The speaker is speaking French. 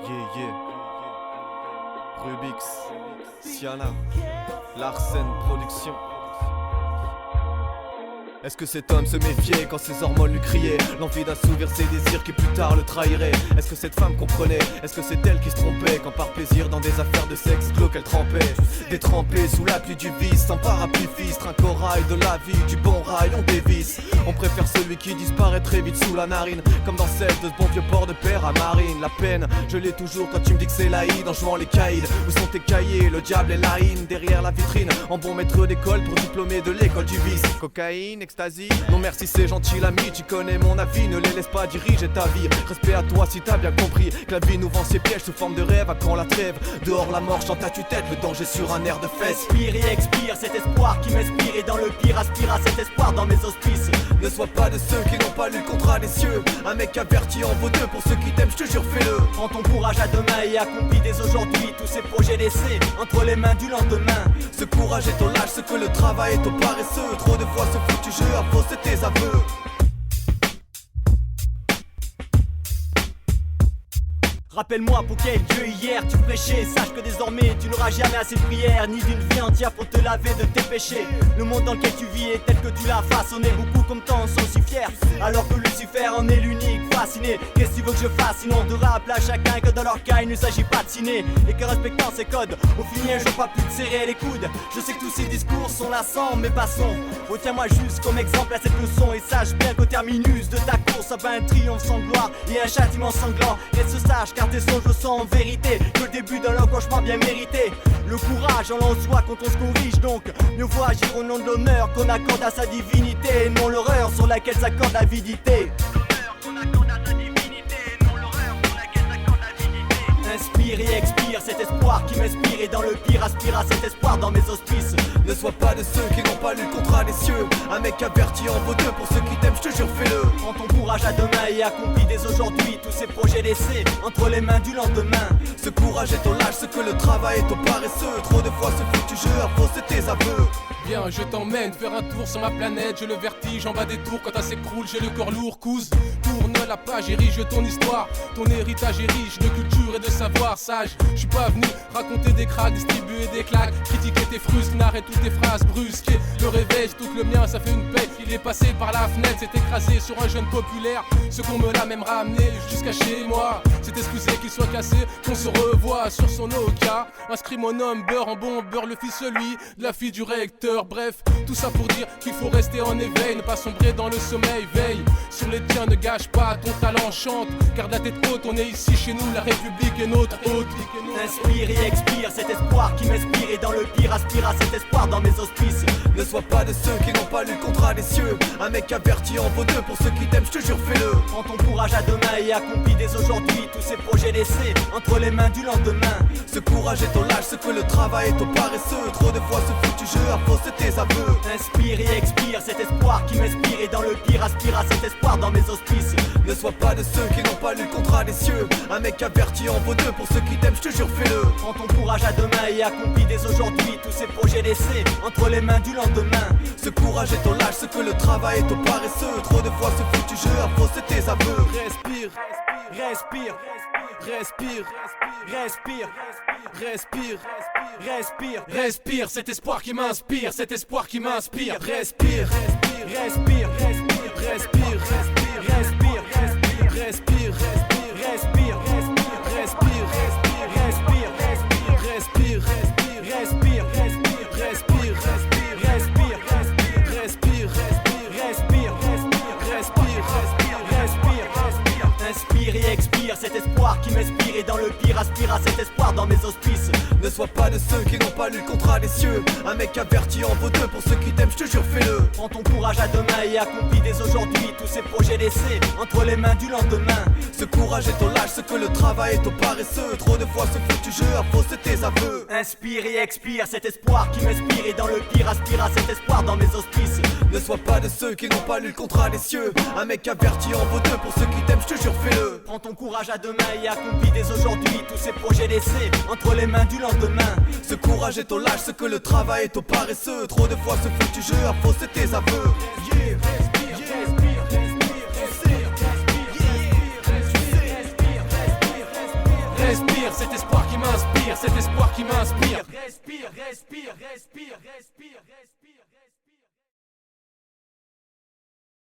Yeah, yeah. Rubix, Siana, Larsen Production. Est-ce que cet homme se méfiait quand ses hormones lui criaient l'envie d'assouvir ses désirs qui plus tard le trahiraient? Est-ce que cette femme comprenait? Est-ce que c'est elle qui se trompait quand par plaisir dans des affaires de sexe glauque elle trempait? Détrempée sous la pluie du vice, sans parapluie fistre, un corail de la vie, du bon rail on dévisse. On préfère celui qui disparaît très vite sous la narine, comme dans celle de ce bon vieux port de père à Marine. La peine, je l'ai toujours quand tu me dis que c'est l'Aïd en jouant les caïds. Où sont tes cahiers? Le diable est l'Aïn derrière la vitrine, en bon maître d'école pour diplômé de l'école du vice. Cocaïne, ecstasy, non merci c'est gentil l'ami, tu connais mon avis, ne les laisse pas diriger ta vie. Respect à toi si t'as bien compris que la vie nous vend ses pièges sous forme de rêve. À quand la trêve? Dehors la mort chante à tue-tête, le danger sur un air de fesse. Inspire et expire cet espoir qui m'inspire, et dans le pire aspire à cet espoir dans mes auspices. Ne sois pas de ceux qui n'ont pas lu le contrat des cieux. Un mec averti en vaut deux, pour ceux qui t'aiment je te jure fais-le. Prends ton courage à demain et accomplis dès aujourd'hui tous ces projets laissés entre les mains du lendemain. Ce courage est au lâche, ce que le travail est au paresseux. Trop de fois ce foutu jeu a faussé tes aveux. Rappelle-moi pour quel Dieu hier tu prêchais. Sache que désormais tu n'auras jamais assez de prières, ni d'une vie entière pour te laver de tes péchés. Le monde dans lequel tu vis est tel que tu l'as façonné. Beaucoup comme toi en sont si fiers, alors que Lucifer en est l'unique fasciné. Qu'est-ce que tu veux que je fasse sinon de rappeler à chacun que dans leur cas il ne s'agit pas de ciné, et que respectant ces codes, au final un jour pas plus de serrer les coudes. Je sais que tous ces discours sont lassants mais passons. Retiens-moi juste comme exemple à cette leçon, et sache bien qu'au terminus de ta course ça va un triomphe sans gloire et un châtiment sanglant. Reste sage car tes songes le sont en vérité que le début d'un long cauchemar bien mérité. Le courage en soi quand on se corrige, donc mieux vaut agir au nom de l'honneur qu'on accorde à sa divinité, et non l'horreur sur laquelle s'accorde l'avidité. Inspire et expire cet espoir qui m'inspire, et dans le pire aspire à cet espoir dans mes auspices. Ne sois pas de ceux qui n'ont pas lu le contrat des cieux. Un mec averti en vaut deux, pour ceux qui t'aiment je te jure fais-le. Prends ton courage à demain et accomplis dès aujourd'hui tous ces projets laissés entre les mains du lendemain. Ce courage est au lâche, ce que le travail est au paresseux. Trop de fois ce foutu jeu a faussé tes aveux. Viens, je t'emmène faire un tour sur ma planète. J'ai le vertige en bas des tours, quand elle s'écroule, j'ai le corps lourd. Couse, tourne la page, érige ton histoire. Ton héritage est riche de culture et de savoir. Sage, je suis pas venu raconter des cracks, distribuer des claques, critiquer tes frusques, n'arrête toutes tes phrases brusques. Le réveil, tout le mien, ça fait une paix. Il est passé par la fenêtre, s'est écrasé sur un jeune populaire. Ce qu'on me l'a même ramené jusqu'à chez moi. C'est excusé qu'il soit cassé, qu'on se revoit sur son Nokia. Inscrit mon homme beurre en bon beurre, le fils celui de la fille du recteur. Bref, tout ça pour dire qu'il faut rester en éveil, ne pas sombrer dans le sommeil. Veille sur les tiens, ne gâche pas ton talent, chante. Garde la tête haute, on est ici chez nous, la République est notre hôte. Inspire et expire cet espoir qui m'inspire, et dans le pire aspire à cet espoir dans mes auspices. Ne sois pas de ceux qui n'ont pas lu le contrat des cieux. Un mec averti en vaut deux, pour ceux qui t'aiment je te jure fais-le. Prends ton courage à demain et accomplis dès aujourd'hui tous ces projets laissés entre les mains du lendemain. Ce courage est au lâche, ce que le travail est au paresseux. Trop de fois ce foutu jeu a faussé tes aveux. Inspire et expire cet espoir qui m'inspire, et dans le pire aspire à cet espoir dans mes auspices. Ne sois pas de ceux qui n'ont pas lu le contrat des cieux. Un mec averti en vaut deux, pour ceux qui t'aiment je te jure fais-le. Prends ton courage à demain et accomplis dès aujourd'hui tous ces projets laissés entre les mains du lendemain. Ce courage est au lâche, ce que le travail est au paresseux. Trop de fois ce foutu jeu a faussé tes aveux. Respire, Respire, respire, respire, respire, respire, Respire cet espoir qui m'inspire, cet espoir qui m'inspire. respire, respire, respire, respire, respire, respire, respire, respire, respire, Inspire et expire cet espoir qui m'inspire, et dans le pire aspire à cet espoir dans mes auspices. Ne sois pas de ceux qui n'ont pas lu le contrat des cieux. Un mec averti en vaut deux, pour ceux qui t'aiment je te jure fais-le. Prends ton courage à demain et accomplis dès aujourd'hui tous ces projets laissés entre les mains du lendemain. Ce courage est au lâche, ce que le travail est au paresseux. Trop de fois ce foutu jeu a faussé tes aveux. Inspire et expire cet espoir qui m'inspire, et dans le pire aspire à cet espoir dans mes auspices. Ne sois pas de ceux qui n'ont pas lu le contrat des cieux. Un mec averti en vaut deux, pour ceux qui t'aiment je te jure fais-le. Prends ton courage à demain et accomplis dès aujourd'hui tous ces projets laissés entre les mains du lendemain. Ce courage est au lâche, ce que le travail est au paresseux. Trop de fois ce foutu jeu a faussé tes aveux. Yeah, respire, respire, respire, respire, respire, respire, respire, respire, respire, respire, cet espoir qui m'inspire, cet espoir qui m'inspire. Respire, respire, respire, respire.